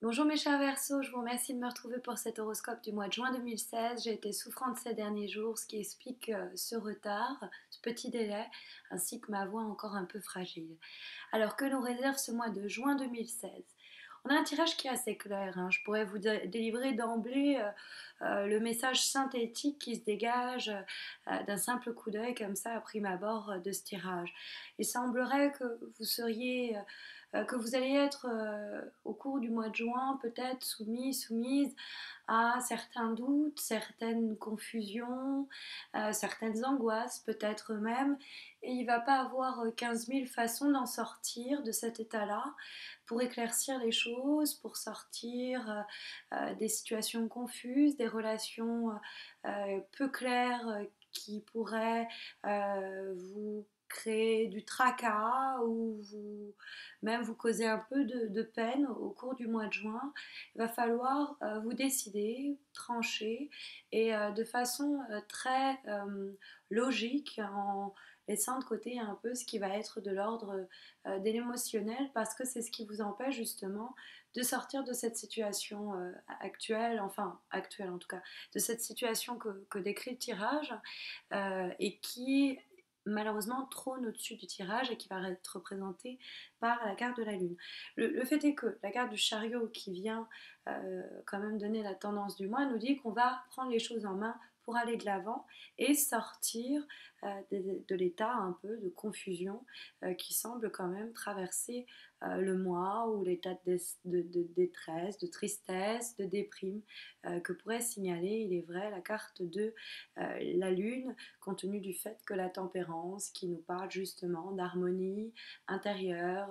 Bonjour mes chers Verseaux, je vous remercie de me retrouver pour cet horoscope du mois de juin 2016. J'ai été souffrante ces derniers jours, ce qui explique ce retard, ce petit délai, ainsi que ma voix encore un peu fragile. Alors que nous réserve ce mois de juin 2016? On a un tirage qui est assez clair, hein. Je pourrais vous délivrer d'emblée le message synthétique qui se dégage d'un simple coup d'œil comme ça à prime abord de ce tirage. Il semblerait que vous seriez que vous allez être au cours du mois de juin peut-être soumise à certains doutes, certaines confusions, certaines angoisses peut-être même. Et il ne va pas avoir 15 000 façons d'en sortir de cet état-là pour éclaircir les choses, pour sortir des situations confuses, des relations peu claires qui pourraient vous créer du tracas ou même vous causer un peu de peine au cours du mois de juin. Il va falloir vous décider, trancher et de façon très logique en laissant de côté un peu ce qui va être de l'ordre de l'émotionnel parce que c'est ce qui vous empêche justement de sortir de cette situation actuelle, enfin actuelle en tout cas, de cette situation que décrit le tirage et qui malheureusement trône au-dessus du tirage et qui va être représentée par la carte de la lune. Le fait est que la carte du chariot qui vient quand même donner la tendance du mois nous dit qu'on va prendre les choses en main pour aller de l'avant et sortir de l'état un peu de confusion qui semble quand même traverser le mois ou l'état de détresse, de tristesse, de déprime que pourrait signaler, il est vrai, la carte de la lune, compte tenu du fait que la tempérance qui nous parle justement d'harmonie intérieure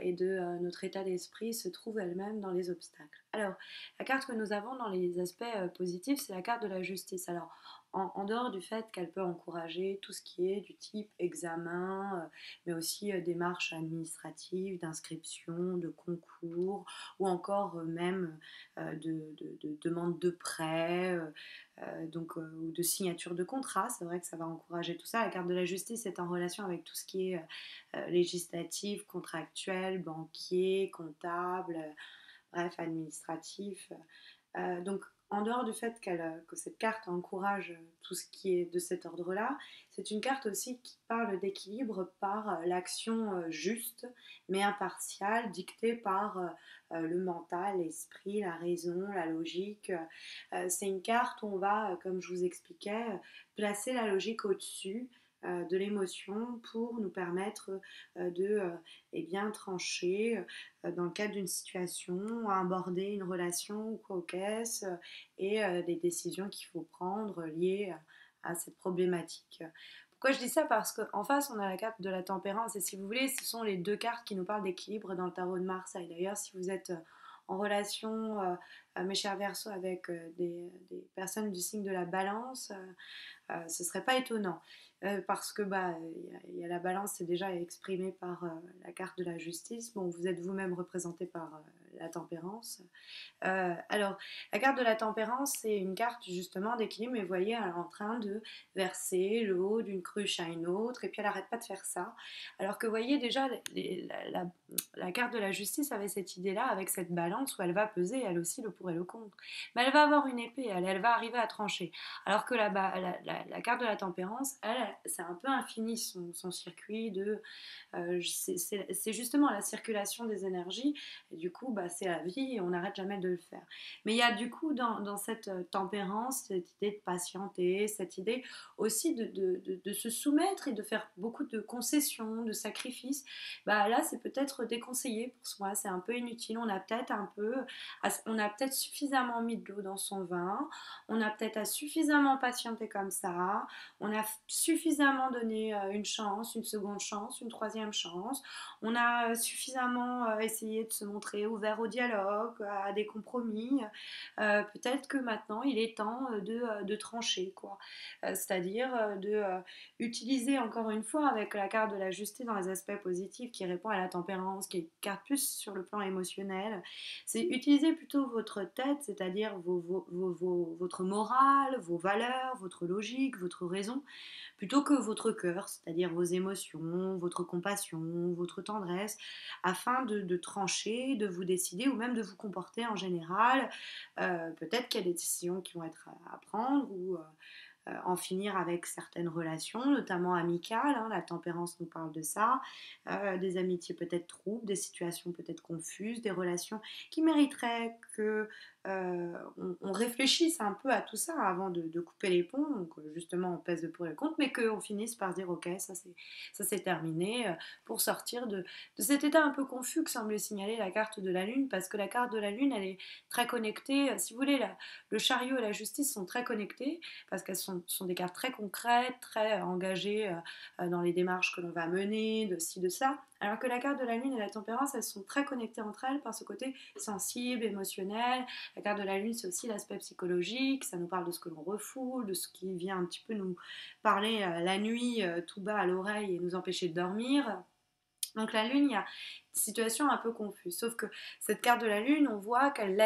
et de notre état d'esprit se trouve elle-même dans les obstacles. Alors, la carte que nous avons dans les aspects positifs, c'est la carte de la justice. Alors, en dehors du fait qu'elle peut encourager tout ce qui est du type examen, mais aussi démarches administratives, d'inscription, de concours, ou encore même de demande de prêt, ou de signature de contrat. C'est vrai que ça va encourager tout ça. La carte de la justice est en relation avec tout ce qui est législatif, contractuel, banquier, comptable, bref, administratif. Donc, en dehors du fait que cette carte encourage tout ce qui est de cet ordre-là, c'est une carte aussi qui parle d'équilibre par l'action juste mais impartiale, dictée par le mental, l'esprit, la raison, la logique. C'est une carte où on va, comme je vous expliquais, placer la logique au-dessus de l'émotion pour nous permettre de eh bien, trancher dans le cadre d'une situation, aborder une relation ou quoi au caisse et des décisions qu'il faut prendre liées à cette problématique. Pourquoi je dis ça? Parce qu'en face, on a la carte de la tempérance et si vous voulez, ce sont les deux cartes qui nous parlent d'équilibre dans le tarot de Marseille. D'ailleurs, si vous êtes en relation, mes chers Verseaux, avec des personnes du signe de la balance, ce serait pas étonnant. Parce que y a la balance, c'est déjà exprimé par la carte de la justice. Bon, vous êtes vous-même représenté par la tempérance. Alors, la carte de la tempérance, c'est une carte justement d'équilibre, mais vous voyez, elle est en train de verser l'eau d'une cruche à une autre, et puis elle n'arrête pas de faire ça. Alors que vous voyez déjà, la carte de la justice avait cette idée-là, avec cette balance où elle va peser, elle aussi, le pour et le contre. Mais elle va avoir une épée, elle va arriver à trancher. Alors que la carte de la tempérance, elle, c'est un peu infini son circuit de... c'est justement la circulation des énergies, et du coup, c'est la vie et on n'arrête jamais de le faire. Mais il y a du coup dans cette tempérance, cette idée de patienter, cette idée aussi de se soumettre et de faire beaucoup de concessions, de sacrifices. Là, c'est peut-être déconseillé pour soi, c'est un peu inutile. On a peut-être suffisamment mis de l'eau dans son vin, on a peut-être suffisamment patienté comme ça, on a suffisamment donné une chance, une seconde chance, une troisième chance, on a suffisamment essayé de se montrer ouvert au dialogue, à des compromis. Peut-être que maintenant il est temps de trancher, quoi. C'est-à-dire de utiliser encore une fois avec la carte de la justice dans les aspects positifs qui répond à la tempérance, qui est une carte plus sur le plan émotionnel, c'est utiliser plutôt votre tête, c'est-à-dire votre morale, vos valeurs, votre logique, votre raison, plutôt que votre cœur, c'est-à-dire vos émotions, votre compassion, votre tendresse, afin de trancher, de vous décider ou même de vous comporter en général. Peut-être qu'il y a des décisions qui vont être à prendre ou en finir avec certaines relations, notamment amicales, hein, la tempérance nous parle de ça, des amitiés peut-être troubles, des situations peut-être confuses, des relations qui mériteraient que on réfléchisse un peu à tout ça avant de couper les ponts, donc justement on pèse le pour et le contre, mais qu'on finisse par se dire ok, ça c'est terminé, pour sortir de cet état un peu confus que semble signaler la carte de la Lune, parce que la carte de la Lune elle est très connectée, si vous voulez, le chariot et la justice sont très connectés, parce qu'elles sont des cartes très concrètes, très engagées dans les démarches que l'on va mener, de ci, de ça, alors que la carte de la Lune et la tempérance, elles sont très connectées entre elles par ce côté sensible, émotionnel. La carte de la Lune, c'est aussi l'aspect psychologique, ça nous parle de ce que l'on refoule, de ce qui vient un petit peu nous parler la nuit tout bas à l'oreille et nous empêcher de dormir. Donc la Lune, il y a une situation un peu confuse. Sauf que cette carte de la Lune, on voit elle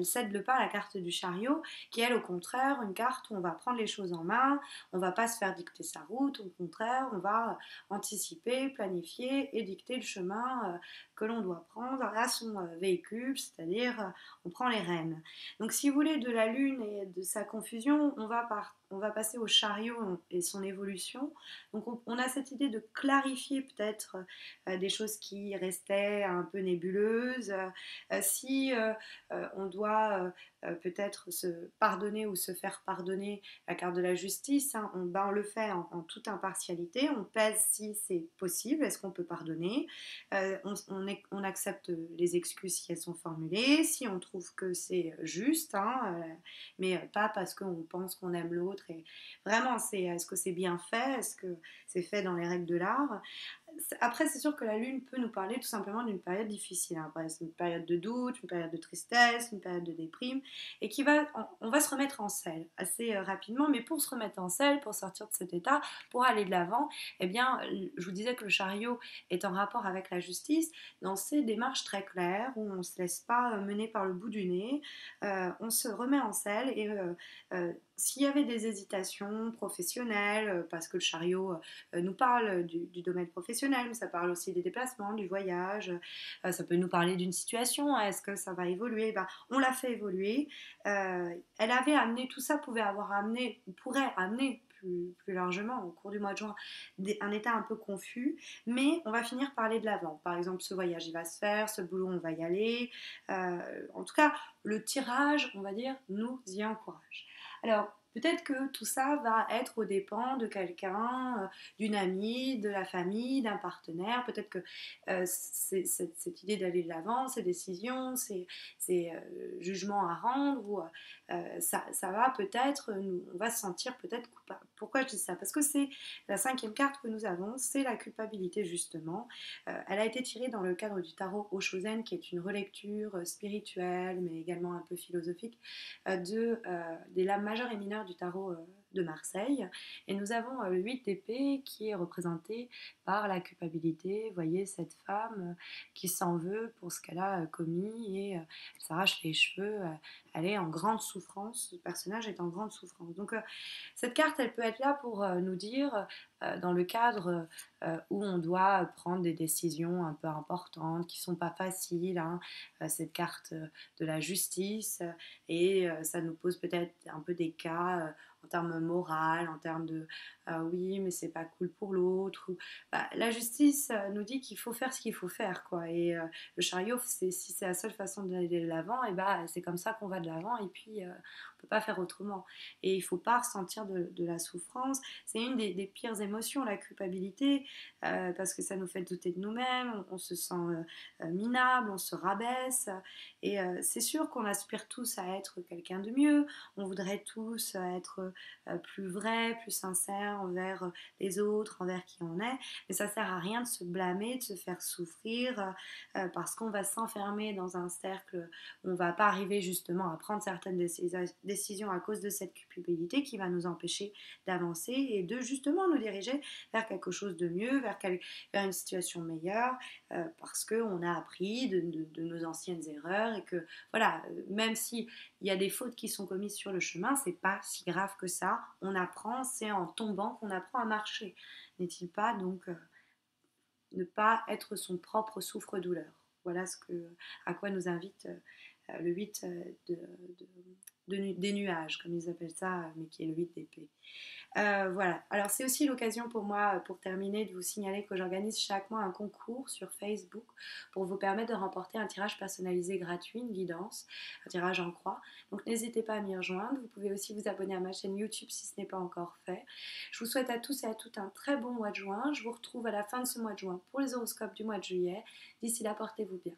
cède le pas à la carte du chariot, qui elle, au contraire, une carte où on va prendre les choses en main, on va pas se faire dicter sa route, au contraire, on va anticiper, planifier et dicter le chemin que l'on doit prendre à son véhicule, c'est-à-dire on prend les rênes. Donc si vous voulez, de la Lune et de sa confusion, on va passer au chariot et son évolution. Donc on a cette idée de clarifier peut-être des choses qui restaient un peu nébuleuses, si on doit peut-être se pardonner ou se faire pardonner la carte de la justice, hein, on le fait en toute impartialité, on pèse si c'est possible, est-ce qu'on peut pardonner, on accepte les excuses si elles sont formulées, si on trouve que c'est juste, hein, mais pas parce qu'on pense qu'on aime l'autre, et vraiment, est-ce que c'est bien fait, est-ce que c'est fait dans les règles de l'art. Après, c'est sûr que la Lune peut nous parler tout simplement d'une période difficile, hein. C'est une période de doute, une période de tristesse, une période de déprime, et on va se remettre en selle assez rapidement, mais pour se remettre en selle, pour sortir de cet état, pour aller de l'avant, eh bien, je vous disais que le chariot est en rapport avec la justice, dans ces démarches très claires, où on ne se laisse pas mener par le bout du nez, on se remet en selle, et s'il y avait des hésitations professionnelles, parce que le chariot nous parle du domaine professionnel, mais ça parle aussi des déplacements, du voyage, ça peut nous parler d'une situation, est-ce que ça va évoluer, ben, on l'a fait évoluer, elle avait amené, tout ça pouvait avoir amené, ou pourrait amener plus largement au cours du mois de juin, un état un peu confus, mais on va finir par aller de l'avant. Par exemple, ce voyage il va se faire, ce boulot on va y aller, en tout cas le tirage, on va dire, nous y encourage. Alors, peut-être que tout ça va être aux dépens de quelqu'un, d'une amie, de la famille, d'un partenaire. Peut-être que cette idée d'aller de l'avant, ces décisions, ces jugements à rendre, ou ça va peut-être, on va se sentir peut-être coupable. Pourquoi je dis ça? Parce que c'est la cinquième carte que nous avons, c'est la culpabilité justement. Elle a été tirée dans le cadre du tarot Oshozen, qui est une relecture spirituelle, mais également un peu philosophique, des lames majeures et mineures du tarot de Marseille. Et nous avons le 8 d'épée qui est représenté par la culpabilité. Vous voyez cette femme qui s'en veut pour ce qu'elle a commis, et elle s'arrache les cheveux. Elle est en grande souffrance. Ce personnage est en grande souffrance. Donc cette carte, elle peut être là pour nous dire, dans le cadre où on doit prendre des décisions un peu importantes, qui ne sont pas faciles, hein, cette carte de la justice, et ça nous pose peut-être un peu des cas en termes moral, en termes de oui, mais c'est pas cool pour l'autre. Bah, la justice nous dit qu'il faut faire ce qu'il faut faire, quoi. Et le chariot, si c'est la seule façon d'aller de l'avant, et bah, c'est comme ça qu'on va de l'avant, et puis on peut pas faire autrement. Et il faut pas ressentir de la souffrance. C'est une des pires émotions, la culpabilité, parce que ça nous fait douter de nous-mêmes, on se sent minable, on se rabaisse, et c'est sûr qu'on aspire tous à être quelqu'un de mieux, on voudrait tous être plus vrai, plus sincère, bien envers les autres, envers qui on est, mais ça sert à rien de se blâmer, de se faire souffrir parce qu'on va s'enfermer dans un cercle où on va pas arriver justement à prendre certaines décisions à cause de cette culpabilité qui va nous empêcher d'avancer et de justement nous diriger vers quelque chose de mieux, vers une situation meilleure, parce qu'on a appris de nos anciennes erreurs et que voilà, même si il y a des fautes qui sont commises sur le chemin, c'est pas si grave que ça. On apprend, c'est en tombant qu'on apprend à marcher. N'est-il pas donc ne pas être son propre souffre-douleur? Voilà à quoi nous invite le 8 des nuages, comme ils appellent ça, mais qui est le 8 d'épée. Voilà, alors c'est aussi l'occasion pour moi, pour terminer, de vous signaler que j'organise chaque mois un concours sur Facebook pour vous permettre de remporter un tirage personnalisé gratuit, une guidance, un tirage en croix. Donc n'hésitez pas à m'y rejoindre. Vous pouvez aussi vous abonner à ma chaîne YouTube si ce n'est pas encore fait. Je vous souhaite à tous et à toutes un très bon mois de juin. Je vous retrouve à la fin de ce mois de juin pour les horoscopes du mois de juillet. D'ici là, portez-vous bien.